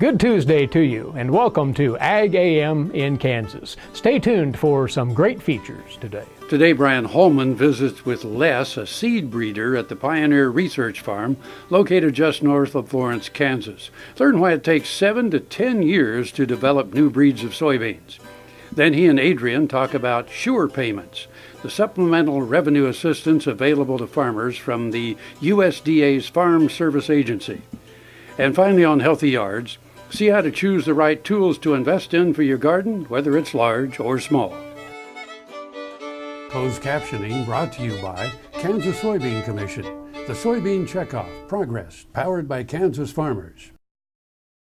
Good Tuesday to you, and welcome to Ag AM in Kansas. Stay tuned for some great features today. Today, Brian Holman visits with Les, a seed breeder at the Pioneer Research Farm located just north of Florence, Kansas. Learn why it takes 7 to 10 years to develop new breeds of soybeans. Then he and Adrian talk about Sure payments, the supplemental revenue assistance available to farmers from the USDA's Farm Service Agency. And finally, on Healthy Yards, see how to choose the right tools to invest in for your garden, whether it's large or small. Closed captioning brought to you by Kansas Soybean Commission. The Soybean Checkoff Progress, powered by Kansas farmers.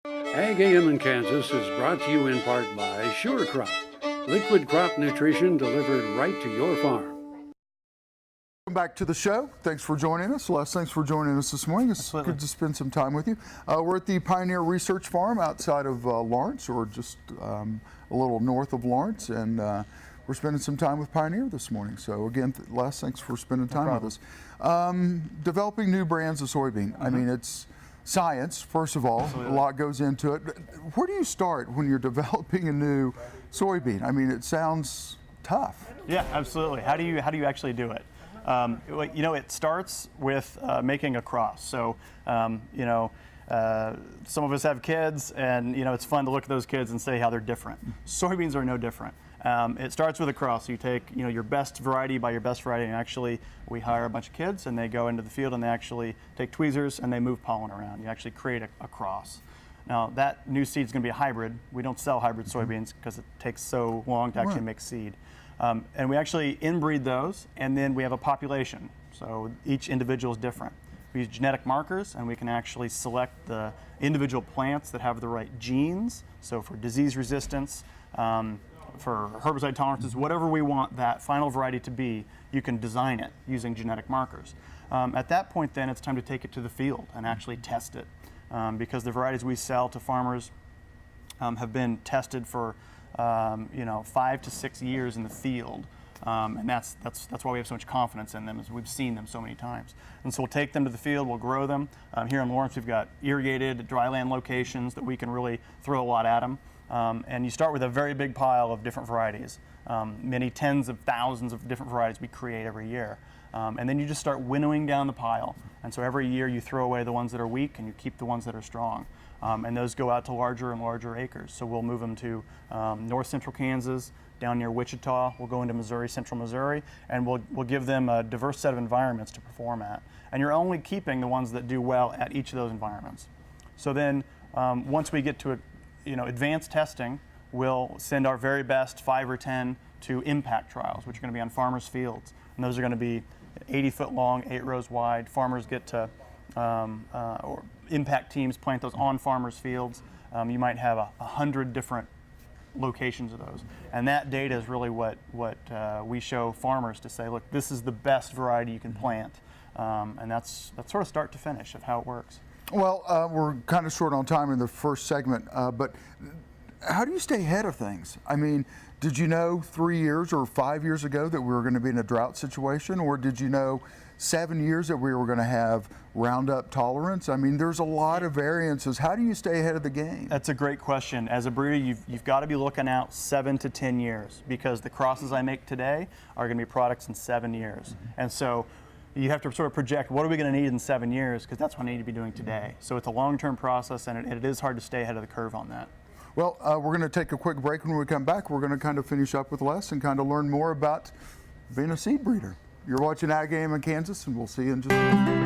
Ag AM in Kansas is brought to you in part by SureCrop, liquid crop nutrition delivered right to your farm. Welcome back to the show. Thanks for joining us. Les, thanks for joining us this morning. It's Absolutely. Good to spend some time with you. We're at the Pioneer Research Farm outside of Lawrence, or just a little north of Lawrence, and we're spending some time with Pioneer this morning. So again, Les, thanks for spending time with us. Developing new brands of soybean. I mean, it's science, first of all. Absolutely. A lot goes into it. Where do you start when you're developing a new soybean? I mean, it sounds tough. Yeah, absolutely. How do you actually do it? It starts with making a cross. So, some of us have kids, and it's fun to look at those kids and say how they're different. Soybeans are no different. It starts with a cross. You take your best variety by your best variety, and actually we hire a bunch of kids, and they go into the field and they actually take tweezers and they move pollen around. You actually create a cross. Now that new seed is going to be a hybrid. We don't sell hybrid soybeans because it takes so long to actually make seed. And we actually inbreed those, and then we have a population. So each individual is different. We use genetic markers, and we can actually select the individual plants that have the right genes. So for disease resistance, for herbicide tolerances, whatever we want that final variety to be, you can design it using genetic markers. At that point, then it's time to take it to the field and actually test it, because the varieties we sell to farmers have been tested for 5 to 6 years in the field, and that's why we have so much confidence in them, is we've seen them so many times. And so we'll take them to the field, we'll grow them. Here in Lawrence, we've got irrigated dryland locations that we can really throw a lot at them. And you start with a very big pile of different varieties, many tens of thousands of different varieties we create every year. And then you just start winnowing down the pile. And so every year you throw away the ones that are weak and you keep the ones that are strong. And those go out to larger and larger acres. So we'll move them to north central Kansas, down near Wichita. We'll go into Missouri, central Missouri, and we'll give them a diverse set of environments to perform at. And you're only keeping the ones that do well at each of those environments. So then once we get to advanced testing, we'll send our very best 5 or 10 to impact trials, which are going to be on farmers' fields. And those are going to be 80 foot long, 8 rows wide. Farmers get to, or impact teams plant those on farmers' fields. You might have 100 different locations of those. And that data is really what we show farmers to say, look, this is the best variety you can plant. And that's sort of start to finish of how it works. Well, we're kind of short on time in the first segment, but how do you stay ahead of things? I mean, did you know 3 years or 5 years ago that we were going to be in a drought situation, or did you know 7 years that we were going to have Roundup tolerance? I mean, there's a lot of variances. How do you stay ahead of the game? That's a great question. As a breeder, you've got to be looking out 7 to 10 years, because the crosses I make today are going to be products in 7 years. Mm-hmm. And so you have to sort of project, what are we going to need in 7 years, because that's what I need to be doing today. So it's a long-term process, and it is hard to stay ahead of the curve on that. Well, we're going to take a quick break. When we come back, we're going to kind of finish up with Les and kind of learn more about being a seed breeder. You're watching Ag AM in Kansas, and we'll see you in just a minute.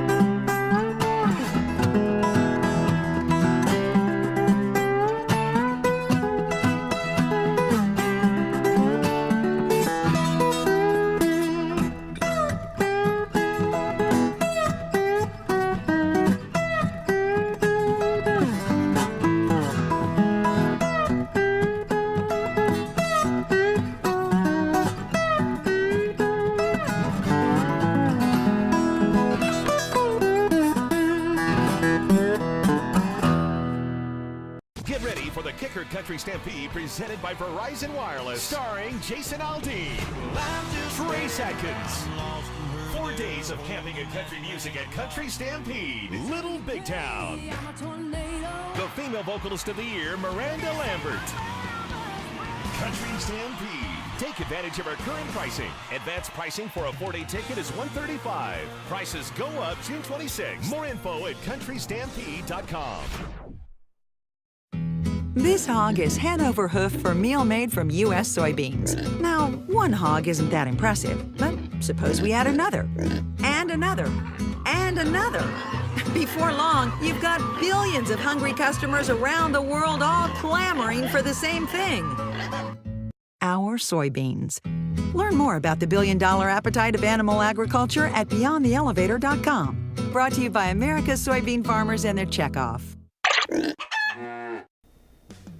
Country Stampede presented by Verizon Wireless, starring Jason Aldean, Trace Atkins. 4 days of camping and country music at Country Stampede, Little Big Town. The Female Vocalist of the Year, Miranda Lambert. Country Stampede. Take advantage of our current pricing. Advanced pricing for a 4-day ticket is $135. Prices go up June 26. More info at countrystampede.com. This hog is Hanover hoof for meal made from U.S. soybeans. Now, one hog isn't that impressive, but suppose we add another, and another, and another. Before long, you've got billions of hungry customers around the world all clamoring for the same thing. Our soybeans. Learn more about the billion-dollar appetite of animal agriculture at BeyondTheElevator.com. Brought to you by America's soybean farmers and their checkoff.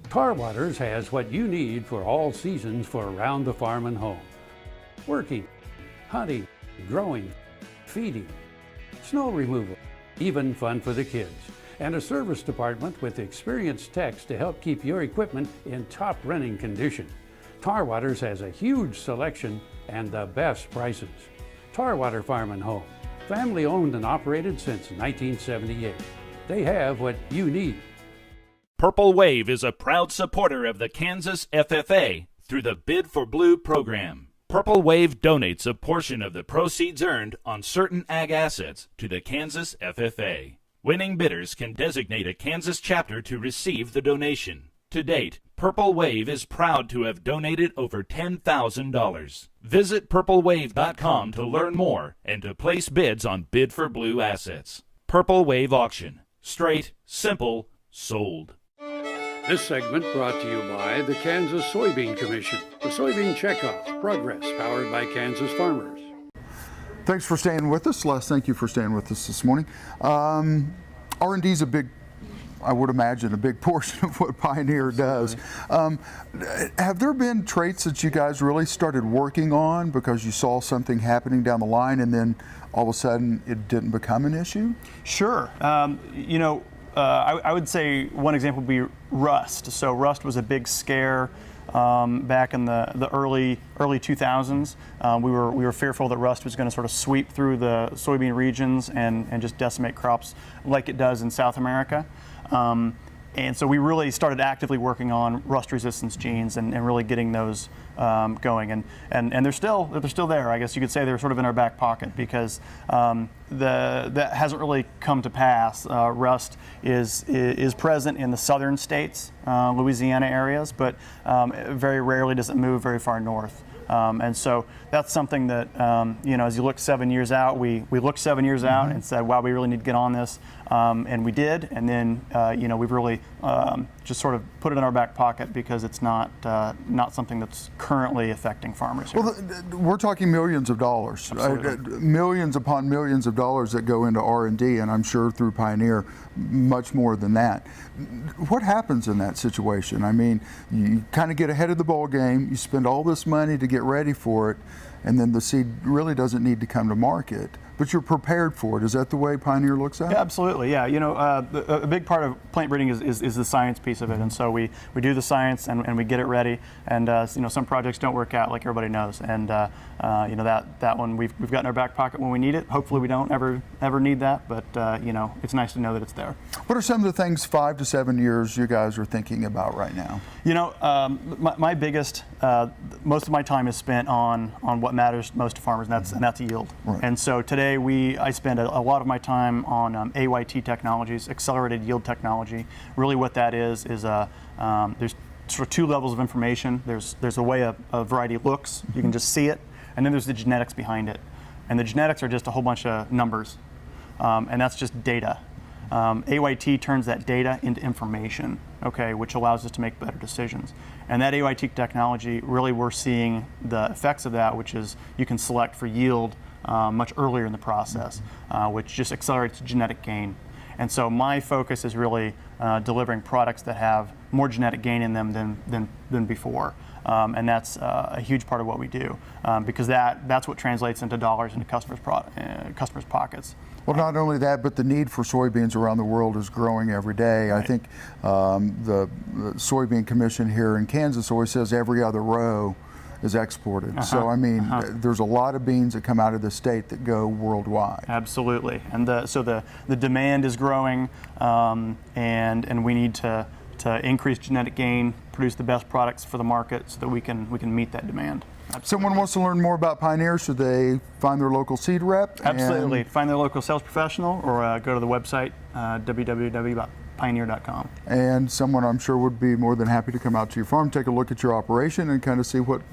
Tar Waters has what you need for all seasons for around the farm and home. Working, hunting, growing, feeding, snow removal, even fun for the kids. And a service department with experienced techs to help keep your equipment in top running condition. Tar Waters has a huge selection and the best prices. Tar Water Farm and Home, family owned and operated since 1978. They have what you need. Purple Wave is a proud supporter of the Kansas FFA through the Bid for Blue program. Purple Wave donates a portion of the proceeds earned on certain ag assets to the Kansas FFA. Winning bidders can designate a Kansas chapter to receive the donation. To date, Purple Wave is proud to have donated over $10,000. Visit purplewave.com to learn more and to place bids on Bid for Blue assets. Purple Wave Auction. Straight, simple, sold. This segment brought to you by the Kansas Soybean Commission, the Soybean Checkoff, Progress, powered by Kansas farmers. Thanks for staying with us. Les, thank you for staying with us this morning. R&D is a big, I would imagine, a big portion of what Pioneer does. Have there been traits that you guys really started working on because you saw something happening down the line and then all of a sudden it didn't become an issue? Sure. I would say one example would be rust. So rust was a big scare back in the early 2000s. We were fearful that rust was going to sort of sweep through the soybean regions and just decimate crops like it does in South America. And so we really started actively working on rust resistance genes and really getting those going. And they're still there. I guess you could say they're sort of in our back pocket because that hasn't really come to pass. Rust is present in the southern states, Louisiana areas, but very rarely does it move very far north. And so that's something that, as you look 7 years out, we looked 7 years out and said, wow, we really need to get on this. And we did. And then, we've really just sort of put it in our back pocket because it's not something that's currently affecting farmers here. Well, we're talking millions of dollars, millions upon millions of dollars that go into R&D, and I'm sure through Pioneer, much more than that. What happens in that situation? I mean, you kind of get ahead of the ball game, you spend all this money to get ready for it, and then the seed really doesn't need to come to market, but you're prepared for it. Is that the way Pioneer looks at it? Yeah, absolutely, yeah. A big part of plant breeding is the science piece of it, and so we do the science and we get it ready, and some projects don't work out like everybody knows, and that one we've got in our back pocket when we need it. Hopefully we don't ever need that, but it's nice to know that it's there. What are some of the things 5 to 7 years you guys are thinking about right now? My biggest, most of my time is spent on what matters most to farmers, and that's yield. Right. And so today I spend a lot of my time on AYT technologies, accelerated yield technology. Really what that is there's sort of two levels of information. There's a way a variety looks, you can just see it, and then there's the genetics behind it. And the genetics are just a whole bunch of numbers, and that's just data. AYT turns that data into information, which allows us to make better decisions. And that AYT technology, really we're seeing the effects of that, which is you can select for yield much earlier in the process, which just accelerates genetic gain. And so my focus is really delivering products that have more genetic gain in them than before. And that's a huge part of what we do because that's what translates into dollars into customers' pockets. Well, not only that, but the need for soybeans around the world is growing every day. Right. I think the Soybean Commission here in Kansas always says every other row is exported. So I mean, there's a lot of beans that come out of the state that go worldwide. Absolutely, and so the demand is growing, and we need to increase genetic gain, produce the best products for the market so that we can meet that demand. Absolutely. Someone wants to learn more about Pioneer, should they find their local seed rep? Absolutely, find their local sales professional or go to the website www.pioneer.com. And someone I'm sure would be more than happy to come out to your farm, take a look at your operation and kind of see what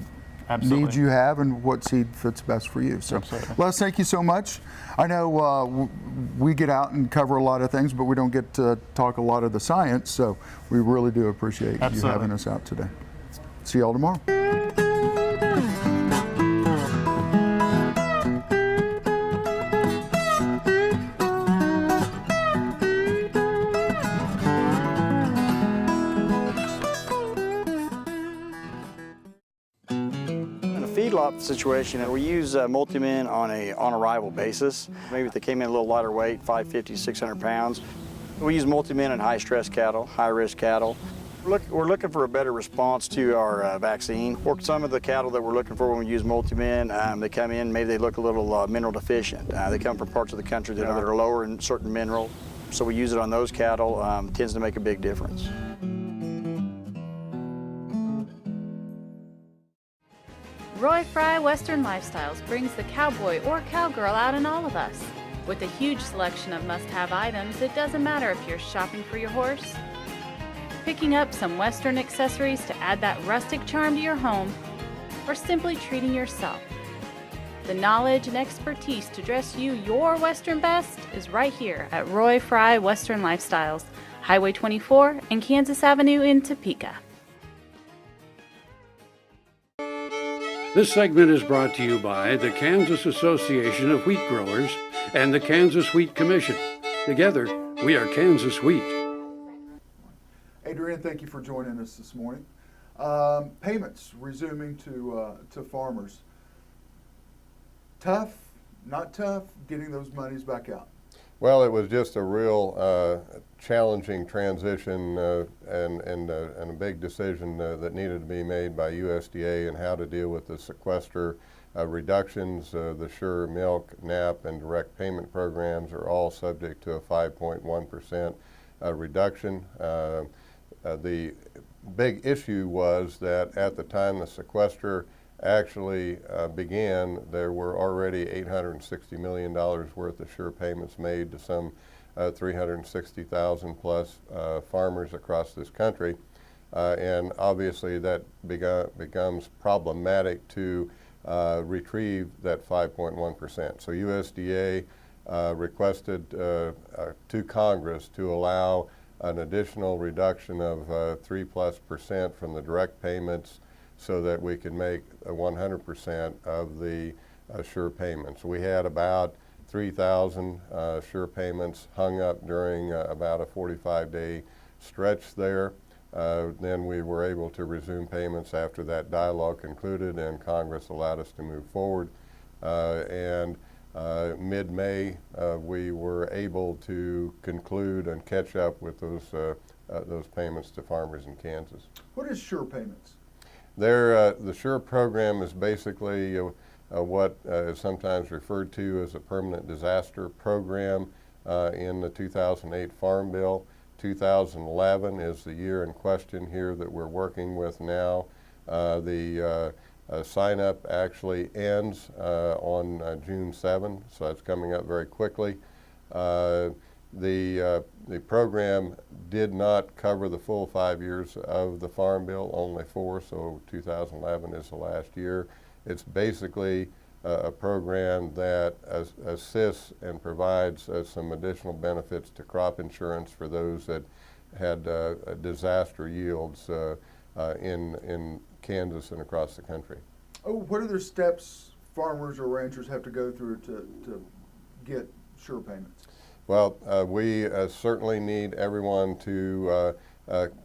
needs you have and what seed fits best for you. So Les, thank you so much. I know we get out and cover a lot of things, but we don't get to talk a lot of the science, so we really do appreciate you having us out today. See y'all tomorrow. Feedlot situation, we use Multimen on arrival basis. Maybe if they came in a little lighter weight, 550 to 600 pounds. We use Multimen in high stress cattle, high risk cattle. We're looking for a better response to our vaccine. Or some of the cattle that we're looking for when we use Multimen, they come in, maybe they look a little mineral deficient. They come from parts of the country that are lower in certain mineral. So we use it on those cattle, tends to make a big difference. Roy Fry Western Lifestyles brings the cowboy or cowgirl out in all of us. With a huge selection of must-have items, it doesn't matter if you're shopping for your horse, picking up some Western accessories to add that rustic charm to your home, or simply treating yourself. The knowledge and expertise to dress you your Western best is right here at Roy Fry Western Lifestyles, Highway 24 and Kansas Avenue in Topeka. This segment is brought to you by the Kansas Association of Wheat Growers and the Kansas Wheat Commission. Together, we are Kansas Wheat. Adrian, thank you for joining us this morning. Payments resuming to farmers. Tough, not tough, getting those monies back out? Well, it was just a real challenging transition and a big decision that needed to be made by USDA and how to deal with the sequester reductions. The Sure Milk, NAP, and direct payment programs are all subject to a 5.1% reduction. The big issue was that at the time the sequester actually began, there were already $860 million worth of sure payments made to some 360,000 plus farmers across this country. And obviously that becomes problematic to retrieve that 5.1%. So USDA requested to Congress to allow an additional reduction of 3+% from the direct payments so that we could make 100% of the sure payments. We had about 3,000 sure payments hung up during about a 45-day stretch there. Then we were able to resume payments after that dialogue concluded and Congress allowed us to move forward. Mid-May, we were able to conclude and catch up with those payments to farmers in Kansas. What is sure payments? The SURE program is basically what is sometimes referred to as a permanent disaster program in the 2008 Farm Bill. 2011 is the year in question here that we're working with now. The sign up actually ends on June 7, so that's coming up very quickly. The program did not cover the full 5 years of the Farm Bill, only 4, so 2011 is the last year. It's basically a program that assists and provides some additional benefits to crop insurance for those that had disaster yields in Kansas and across the country. Oh, what other steps farmers or ranchers have to go through to get sure payments? Well, we certainly need everyone to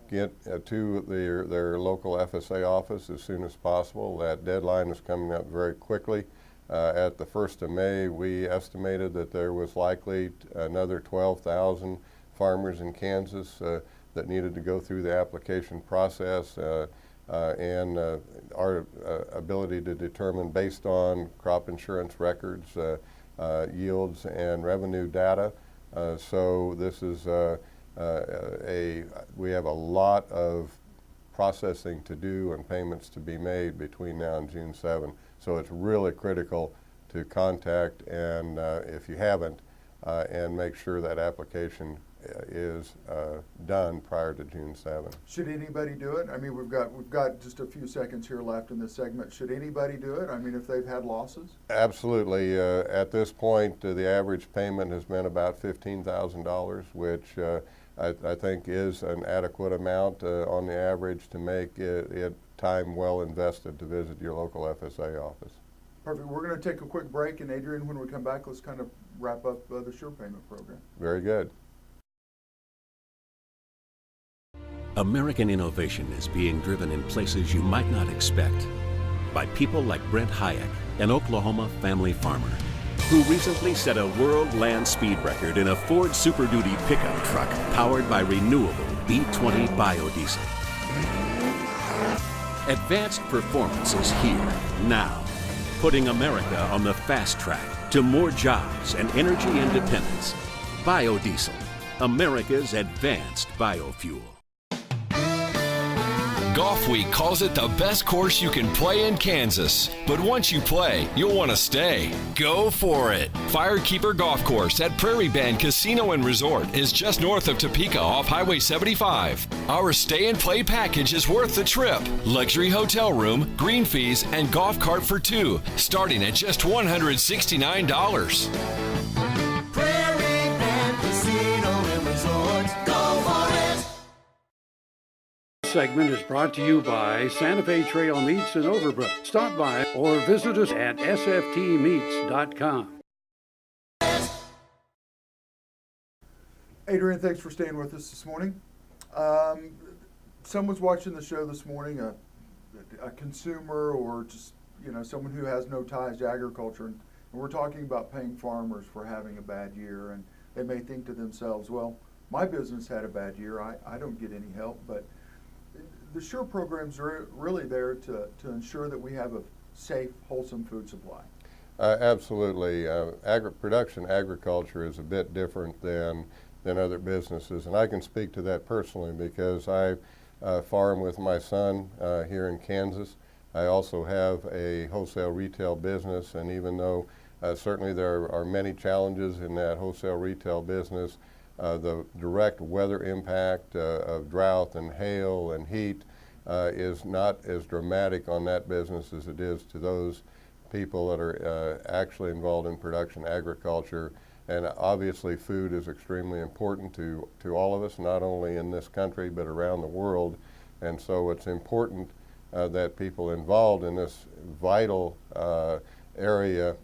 get to their local FSA office as soon as possible. That deadline is coming up very quickly. At the 1st of May, we estimated that there was likely another 12,000 farmers in Kansas that needed to go through the application process. and our ability to determine based on crop insurance records, yields, and revenue data. So this is we have a lot of processing to do and payments to be made between now and June 7. So it's really critical to contact, and if you haven't, and make sure that application is done prior to June 7. Should anybody do it? I mean, we've got just a few seconds here left in this segment. Should anybody do it? I mean, if they've had losses? Absolutely. At this point, the average payment has been about $15,000, which I think is an adequate amount on the average to make it time well invested to visit your local FSA office. Perfect. We're going to take a quick break, and Adrian, when we come back, let's kind of wrap up the Sure Payment program. Very good. American innovation is being driven in places you might not expect by people like Brent Hayek, an Oklahoma family farmer, who recently set a world land speed record in a Ford Super Duty pickup truck powered by renewable B20 biodiesel. Advanced performance is here, now, putting America on the fast track to more jobs and energy independence. Biodiesel, America's advanced biofuel. Golf Week calls it the best course you can play in Kansas. But once you play, you'll want to stay. Go for it. Firekeeper Golf Course at Prairie Band Casino and Resort is just north of Topeka off Highway 75. Our stay and play package is worth the trip. Luxury hotel room, green fees, and golf cart for two, starting at just $169. Prairie Band Casino and Resort. Go for it. Segment is brought to you by Santa Fe Trail Meats in Overbrook. Stop by or visit us at sftmeats.com. Adrian, thanks for staying with us this morning. Someone's watching the show this morning, a consumer or just someone who has no ties to agriculture, and we're talking about paying farmers for having a bad year, and they may think to themselves, well, my business had a bad year, I don't get any help, but the Sure programs are really there to ensure that we have a safe, wholesome food supply. Absolutely. Production agriculture is a bit different than other businesses, and I can speak to that personally because I farm with my son here in Kansas. I also have a wholesale retail business, and even though certainly there are many challenges in that wholesale retail business, the direct weather impact of drought and hail and heat is not as dramatic on that business as it is to those people that are actually involved in production agriculture. And obviously food is extremely important to all of us, not only in this country but around the world. And so it's important that people involved in this vital area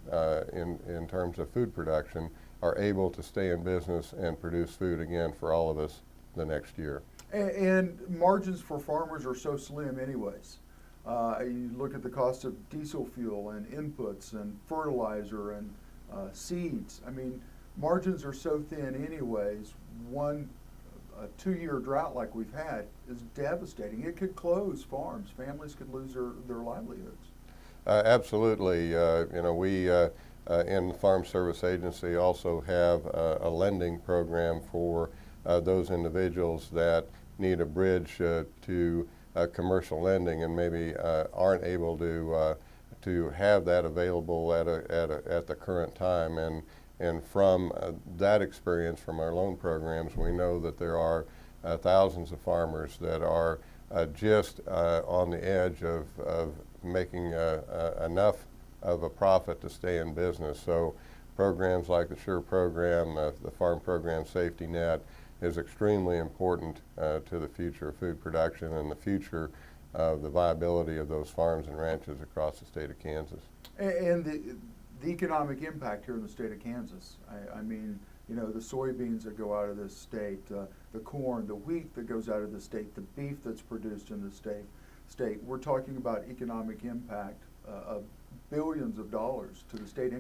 in terms of food production are able to stay in business and produce food again for all of us the next year. And margins for farmers are so slim anyways. You look at the cost of diesel fuel and inputs and fertilizer and seeds. I mean, margins are so thin anyways. A 2-year drought like we've had is devastating. It could close farms. Families could lose their livelihoods. Absolutely. We in the Farm Service Agency also have a lending program for those individuals that need a bridge to commercial lending and maybe aren't able to have that available at the current time. And from that experience from our loan programs, we know that there are thousands of farmers that are just on the edge of making enough of a profit to stay in business. So programs like the Sure program, the Farm Program Safety Net is extremely important to the future of food production and the future of the viability of those farms and ranches across the state of Kansas. And the economic impact here in the state of Kansas. I mean, the soybeans that go out of this state, the corn, the wheat that goes out of the state, the beef that's produced in the state. We're talking about economic impact of billions of dollars to the state,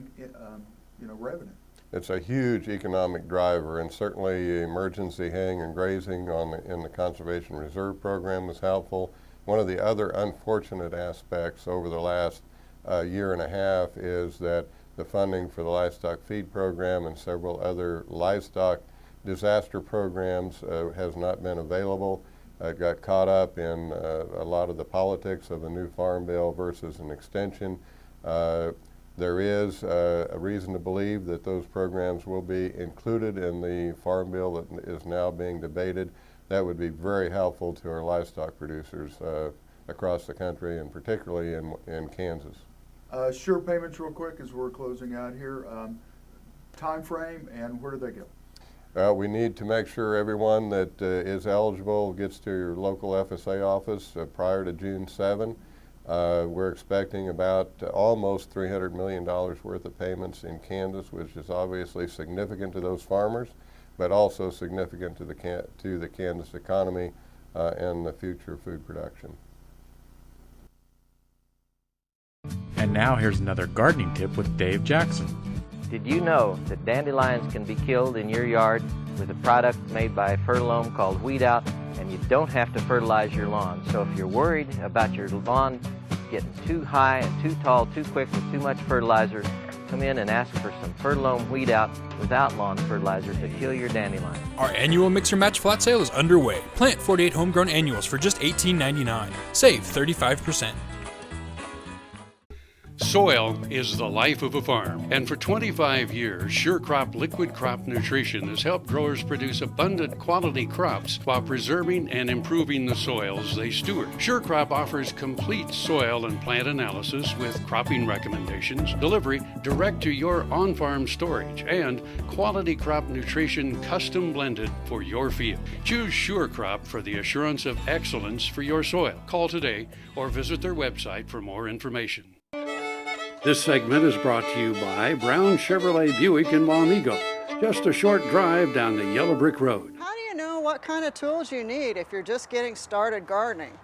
revenue. It's a huge economic driver, and certainly emergency haying and grazing in the Conservation Reserve Program was helpful. One of the other unfortunate aspects over the last year and a half is that the funding for the livestock feed program and several other livestock disaster programs has not been available. It got caught up in a lot of the politics of a new farm bill versus an extension. There is a reason to believe that those programs will be included in the farm bill that is now being debated. That would be very helpful to our livestock producers across the country, and particularly in Kansas. Sure payments real quick as we're closing out here. Time frame and where do they go? We need to make sure everyone that is eligible gets to your local FSA office prior to June 7. We're expecting about almost $300 million worth of payments in Kansas, which is obviously significant to those farmers, but also significant to the Kansas economy and the future of food production. And now here's another gardening tip with Dave Jackson. Did you know that dandelions can be killed in your yard with a product made by Fertilome called Weed Out, and you don't have to fertilize your lawn? So if you're worried about your lawn getting too high and too tall too quick with too much fertilizer, come in and ask for some Fertilome Weed Out without lawn fertilizer to kill your dandelion. Our annual Mix or Match flat sale is underway. Plant 48 homegrown annuals for just $18.99. Save 35%. Soil is the life of a farm, and for 25 years, SureCrop liquid crop nutrition has helped growers produce abundant quality crops while preserving and improving the soils they steward. SureCrop offers complete soil and plant analysis with cropping recommendations, delivery direct to your on-farm storage, and quality crop nutrition custom blended for your field. Choose SureCrop for the assurance of excellence for your soil. Call today or visit their website for more information. This segment is brought to you by Brown Chevrolet Buick in Wamego. Just a short drive down the Yellow Brick Road. How do you know what kind of tools you need if you're just getting started gardening?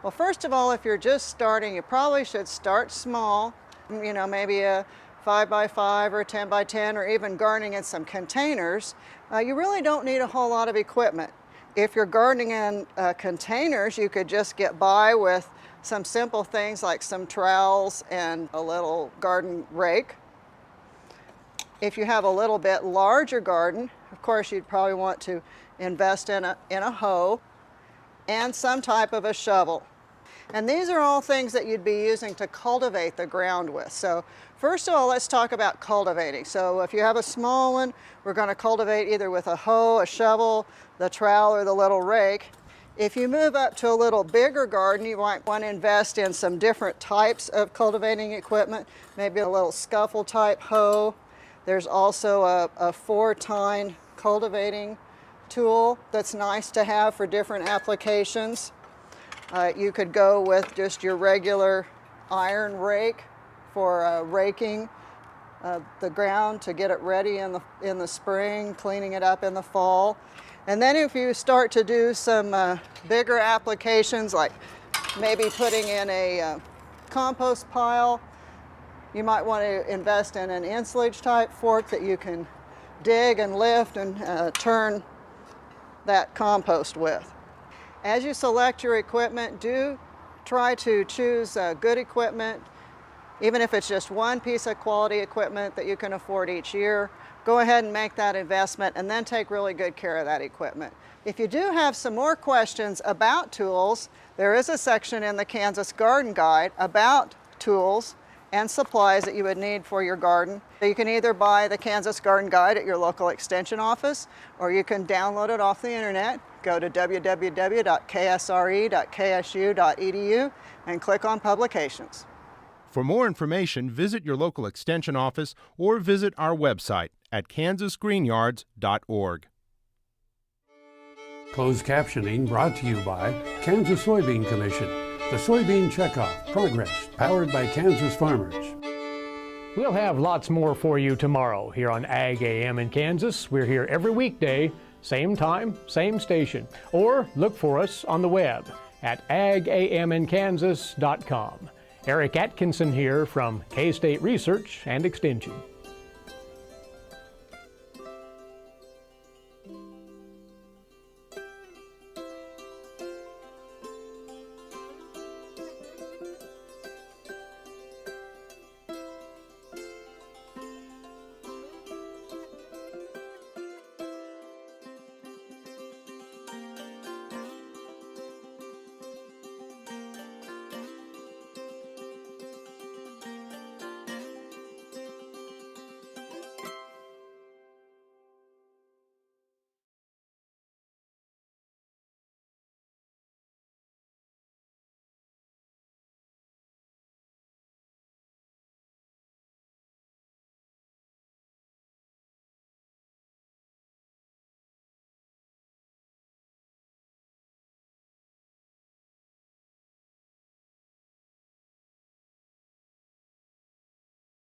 Well, first of all, if you're just starting, you probably should start small. You know, maybe a 5x5 or a 10x10 or even gardening in some containers. You really don't need a whole lot of equipment. If you're gardening in containers, you could just get by with some simple things like some trowels and a little garden rake. If you have a little bit larger garden, of course you'd probably want to invest in a hoe and some type of a shovel. And these are all things that you'd be using to cultivate the ground with. So first of all, let's talk about cultivating. So if you have a small one, we're going to cultivate either with a hoe, a shovel, the trowel, or the little rake. If you move up to a little bigger garden, you might want to invest in some different types of cultivating equipment, maybe a little scuffle type hoe. There's also a 4-tine cultivating tool that's nice to have for different applications. You could go with just your regular iron rake for raking the ground to get it ready in the spring, cleaning it up in the fall. And then if you start to do some bigger applications, like maybe putting in a compost pile, you might want to invest in an ensilage type fork that you can dig and lift and turn that compost with. As you select your equipment, do try to choose good equipment, even if it's just one piece of quality equipment that you can afford each year. Go ahead and make that investment and then take really good care of that equipment. If you do have some more questions about tools, there is a section in the Kansas Garden Guide about tools and supplies that you would need for your garden. You can either buy the Kansas Garden Guide at your local extension office, or you can download it off the internet. Go to www.ksre.ksu.edu and click on Publications. For more information, visit your local extension office or visit our website at kansasgreenyards.org. Closed captioning brought to you by Kansas Soybean Commission. The Soybean Checkoff Progress, powered by Kansas farmers. We'll have lots more for you tomorrow here on Ag AM in Kansas. We're here every weekday, same time, same station. Or look for us on the web at agaminkansas.com. Eric Atkinson here from K-State Research and Extension.